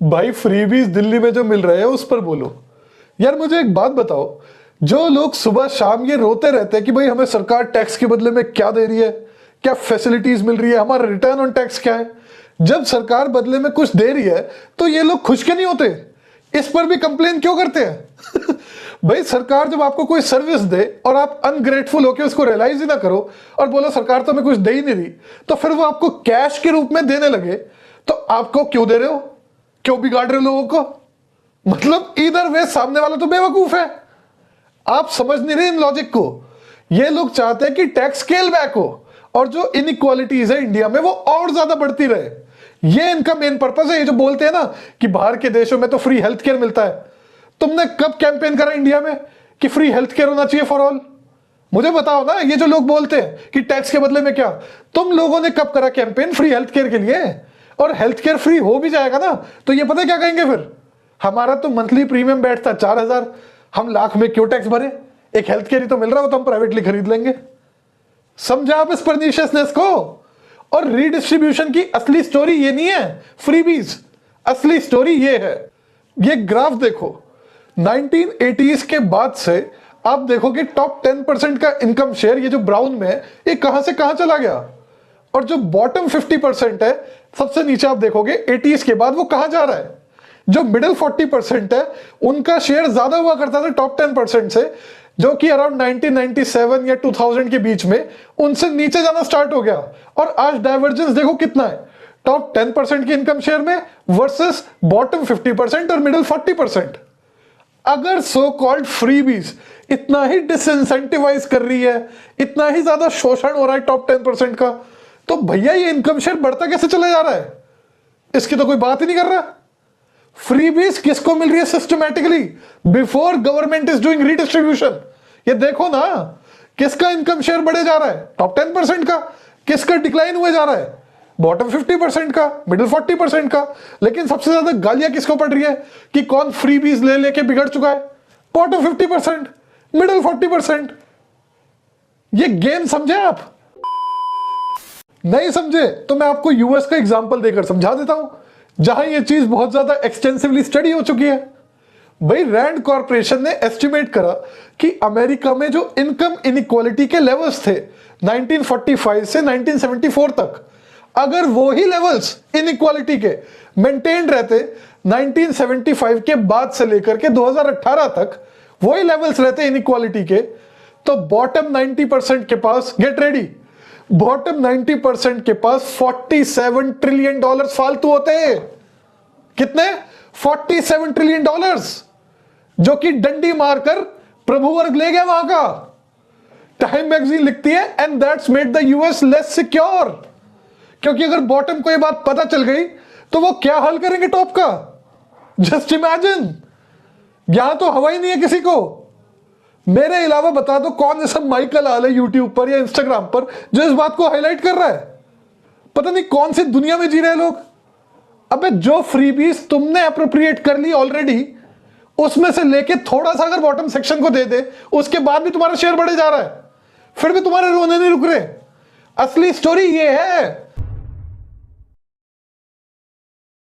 भाई फ्रीबीज दिल्ली में जो मिल रहे हैं उस पर बोलो। यार मुझे एक बात बताओ, जो लोग सुबह शाम ये रोते रहते हैं कि भाई हमें सरकार टैक्स के बदले में क्या दे रही है, क्या फैसिलिटीज मिल रही है, हमारा रिटर्न ऑन टैक्स क्या है, जब सरकार बदले में कुछ दे रही है तो ये लोग खुश क्यों नहीं होते? इस पर भी कंप्लेन क्यों करते हैं? भाई सरकार जब आपको कोई सर्विस दे और आप अनग्रेटफुल होकर उसको रियलाइज ही ना करो और बोलो सरकार तो हमें कुछ दे ही नहीं रही, तो फिर वो आपको कैश के रूप में देने लगे तो आपको क्यों दे रहे हो? क्यों बिगाड़ रहे हो लोगों को? मतलब इधर वे सामने वाला तो बेवकूफ है। आप समझ नहीं रहे इन लॉजिक को। ये लोग चाहते हैं कि टैक्स स्केल बैक हो और जो इनइक्वालिटीज है इंडिया में वो और ज्यादा बढ़ती रहे। ये इनका मेन पर्पस है। ये जो बोलते हैं ना कि बाहर के देशों में तो फ्री हेल्थ केयर मिलता है, तुमने कब कैंपेन करा इंडिया में कि फ्री हेल्थ केयर होना चाहिए फॉर ऑल? मुझे बताओ ना। ये जो लोग बोलते हैं कि टैक्स के बदले में क्या, तुम लोगों ने कब करा कैंपेन फ्री हेल्थ केयर के लिए? और हेल्थ केयर फ्री हो भी जाएगा ना तो ये पता क्या कहेंगे फिर, हमारा तो मंथली प्रीमियम बैठता 4,000, हम लाख में क्यों टैक्स भरे? एक हेल्थ केयर ही तो मिल रहा हो तो हम प्राइवेटली खरीद लेंगे। समझा आप इस परनीशियसनेस को? और रीडिस्ट्रीब्यूशन की असली स्टोरी ये नहीं है फ्रीबीज, असली स्टोरी ये है। ये ग्राफ देखो, 1980s के बाद से आप देखोगे टॉप 10% का इनकम शेयर, ये जो ब्राउन में है, ये कहां से कहां चला गया। और जो बॉटम 50% है, सबसे नीचे आप देखोगे 80s के बाद वो कहां जा रहा है। जो मिडिल 40% है उनका शेयर ज्यादा हुआ करता था टॉप 10% से, जो कि अराउंड 1997 या 2000 के बीच में उनसे नीचे जाना स्टार्ट हो गया। और आज डाइवर्जेंस देखो कितना है, टॉप 10% के इनकम शेयर में वर्सेस बॉटम 50% और मिडिल 40%। अगर सो कॉल्ड फ्रीबीज इतना ही डिसइंसेंटिवाइज कर रही है, इतना ही ज्यादा शोषण हो रहा है टॉप 10% का, तो भैया ये इनकम शेयर बढ़ता कैसे चला जा रहा है? इसकी तो कोई बात ही नहीं कर रहा। फ्रीबीज किसको मिल रही है systematically before government is doing redistribution? ये देखो ना, किसका इनकम शेयर बढ़े जा रहा है? टॉप 10% का। किसका डिक्लाइन हुए जा रहा है? बॉटम 50% का, मिडिल 40% का। लेकिन सबसे ज्यादा गालियां किसको पड़ रही है कि कौन फ्रीबीज ले लेके बिगड़ चुका है? Bottom 50%, middle 40%। ये गेम समझे आप? नहीं समझे तो मैं आपको यूएस का एग्जांपल देकर समझा देता हूं, जहां ये चीज बहुत ज्यादा एक्सटेंसिवली स्टडी हो चुकी है। भाई रैंड कॉर्पोरेशन ने एस्टिमेट करा कि अमेरिका में जो इनकम इनइक्वालिटी के लेवल्स थे 1945 से 1974 तक, अगर वो ही लेवल्स इनइक्वालिटी के मेंटेन रहते 1975 के बाद से लेकर के 2018 तक, वही लेवल्स रहते इनइक्वालिटी के, तो बॉटम 90% के पास, गेट रेडी, बॉटम 90% के पास $47 ट्रिलियन फालतू होते हैं। कितने? $47 ट्रिलियन, जो कि डंडी मारकर प्रभु वर्ग ले गया वहां का। टाइम मैगजीन लिखती है and that's made the US less secure, क्योंकि अगर बॉटम को ये बात पता चल गई तो वो क्या हाल करेंगे टॉप का? Just imagine. यहां तो हवा ही नहीं है किसी को। मेरे अलावा बता दो कौन ऐसा माइकल आल है यूट्यूब पर या इंस्टाग्राम पर जो इस बात को हाईलाइट कर रहा है? पता नहीं कौन सी दुनिया में जी रहे हैं लोग। अबे जो फ्रीबीज तुमने अप्रोप्रिएट कर ली ऑलरेडी, उसमें से लेके थोड़ा सा अगर बॉटम सेक्शन को दे दे, उसके बाद भी तुम्हारा शेयर बढ़े जा रहा है, फिर भी तुम्हारे रोने नहीं रुक रहे। असली स्टोरी ये है।